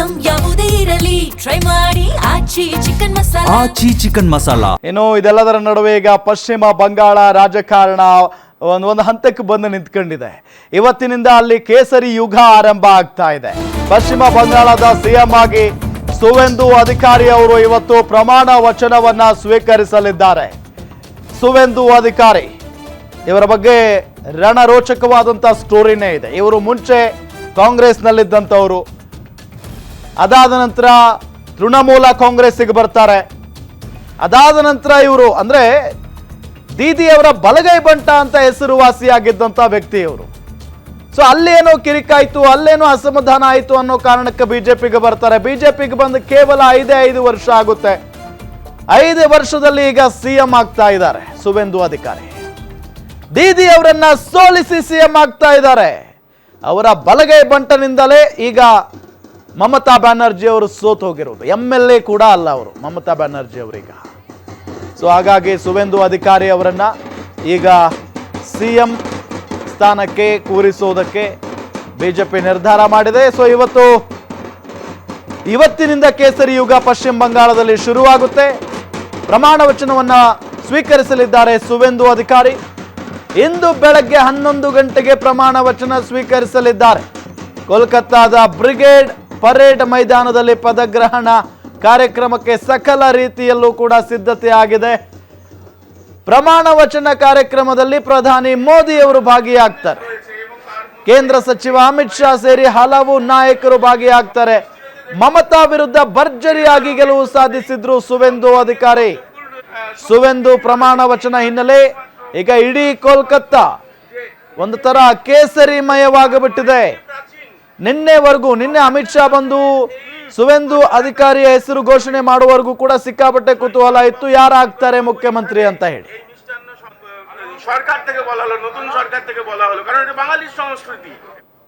Item ಯಾವುದೇ ಇರಲಿ try ಮಾಡಿ ಆಚಿ ಚಿಕನ್ ಮಸಾಲಾ. ಇನ್ನು ಇದೆಲ್ಲದರ ನಡುವೆ ಈಗ ಪಶ್ಚಿಮ ಬಂಗಾಳ ರಾಜಕಾರಣ ಒಂದು ಹಂತಕ್ಕೆ ಬಂದು ನಿಂತ್ಕೊಂಡಿದೆ. ಇವತ್ತಿನಿಂದ ಅಲ್ಲಿ ಕೇಸರಿ ಯುಗ ಆರಂಭ ಆಗ್ತಾ ಇದೆ. ಪಶ್ಚಿಮ ಬಂಗಾಳದ ಸಿಎಂ ಆಗಿ ಸುವೆಂದು ಅಧಿಕಾರಿ ಅವರು ಇವತ್ತು ಪ್ರಮಾಣ ವಚನವನ್ನ ಸ್ವೀಕರಿಸಲಿದ್ದಾರೆ. ಸುವೆಂದು ಅಧಿಕಾರಿ ಇವರ ಬಗ್ಗೆ ರಣರೋಚಕವಾದಂಥ ಸ್ಟೋರಿನೇ ಇದೆ. ಇವರು ಮುಂಚೆ ಕಾಂಗ್ರೆಸ್ನಲ್ಲಿದ್ದಂಥವರು, ಅದಾದ ನಂತರ ತೃಣಮೂಲ ಕಾಂಗ್ರೆಸ್ಸಿಗೆ ಬರ್ತಾರೆ. ಅದಾದ ನಂತರ ಇವರು ಅಂದ್ರೆ ದೀದಿಯವರ ಬಲಗೈ ಬಂಟ ಅಂತ ಹೆಸರುವಾಸಿಯಾಗಿದ್ದಂಥ ವ್ಯಕ್ತಿ ಇವರು. ಸೊ ಅಲ್ಲೇನೋ ಕಿರಿಕಾಯ್ತು, ಅಲ್ಲೇನೋ ಅಸಮಾಧಾನ ಆಯಿತು ಅನ್ನೋ ಕಾರಣಕ್ಕೆ ಬಿಜೆಪಿಗೆ ಬರ್ತಾರೆ. ಬಿಜೆಪಿಗೆ ಬಂದು ಕೇವಲ 5 ವರ್ಷ ಆಗುತ್ತೆ. 5 ವರ್ಷದಲ್ಲಿ ಈಗ ಸಿಎಂ ಆಗ್ತಾ ಇದ್ದಾರೆ ಸುವೆಂದು ಅಧಿಕಾರಿ. ದೀದಿ ಅವರನ್ನ ಸೋಲಿಸಿ ಸಿಎಂ ಆಗ್ತಾ ಇದ್ದಾರೆ. ಅವರ ಬಲಗೈ ಬಂಟನಿಂದಲೇ ಈಗ ಮಮತಾ ಬ್ಯಾನರ್ಜಿ ಅವರು ಸೋತು ಹೋಗಿರೋದು. MLA ಕೂಡ ಅಲ್ಲ ಅವರು, ಮಮತಾ ಬ್ಯಾನರ್ಜಿ ಅವರೀಗ. ಸೊ ಹಾಗಾಗಿ ಸುವೆಂದು ಅಧಿಕಾರಿ ಅವರನ್ನ ಈಗ ಸಿಎಂ ಸ್ಥಾನಕ್ಕೆ ಕೂರಿಸುವುದಕ್ಕೆ ಬಿಜೆಪಿ ನಿರ್ಧಾರ ಮಾಡಿದೆ. ಸೊ ಇವತ್ತಿನಿಂದ ಕೇಸರಿ ಯುಗ ಪಶ್ಚಿಮ ಬಂಗಾಳದಲ್ಲಿ ಶುರುವಾಗುತ್ತೆ. ಪ್ರಮಾಣ ವಚನವನ್ನ ಸ್ವೀಕರಿಸಲಿದ್ದಾರೆ ಸುವೆಂದು ಅಧಿಕಾರಿ. ಇಂದು ಬೆಳಗ್ಗೆ 11 ಗಂಟೆಗೆ ಪ್ರಮಾಣ ವಚನ ಸ್ವೀಕರಿಸಲಿದ್ದಾರೆ. ಕೋಲ್ಕತ್ತಾದ ಬ್ರಿಗೇಡ್ ಪರೇಡ್ ಮೈದಾನದಲ್ಲಿ ಪದಗ್ರಹಣ ಕಾರ್ಯಕ್ರಮಕ್ಕೆ ಸಕಲ ರೀತಿಯಲ್ಲೂ ಕೂಡ ಸಿದ್ಧತೆ ಆಗಿದೆ. ಪ್ರಮಾಣ ವಚನ ಕಾರ್ಯಕ್ರಮದಲ್ಲಿ ಪ್ರಧಾನಿ ಮೋದಿ ಅವರು ಭಾಗಿಯಾಗ್ತಾರೆ. ಕೇಂದ್ರ ಸಚಿವ ಅಮಿತ್ ಶಾ ಸೇರಿ ಹಲವು ನಾಯಕರು ಭಾಗಿಯಾಗ್ತಾರೆ. ಮಮತಾ ವಿರುದ್ಧ ಭರ್ಜರಿಯಾಗಿ ಗೆಲುವು ಸಾಧಿಸಿದ್ರು ಸುವೆಂದು ಅಧಿಕಾರಿ. ಸುವೆಂದು ಪ್ರಮಾಣ ವಚನ ಹಿನ್ನೆಲೆ ಈಗ ಇಡೀ ಕೋಲ್ಕತ್ತಾ ಒಂದು ತರ ಕೇಸರಿಮಯವಾಗಿಬಿಟ್ಟಿದೆ. ನಿನ್ನೆ ಅಮಿತ್ ಶಾ ಬಂದು ಸುವೆಂದು ಅಧಿಕಾರಿಯ ಹೆಸರು ಘೋಷಣೆ ಮಾಡುವವರೆಗೂ ಕೂಡ ಸಿಕ್ಕಾಪಟ್ಟೆ ಕುತೂಹಲ ಇತ್ತು, ಯಾರಾಗ್ತಾರೆ ಮುಖ್ಯಮಂತ್ರಿ ಅಂತ ಹೇಳಿ. সরকার থেকে বলা হলো, নতুন সরকার থেকে বলা হলো, কারণ এটা বাঙালির সংস্কৃতি।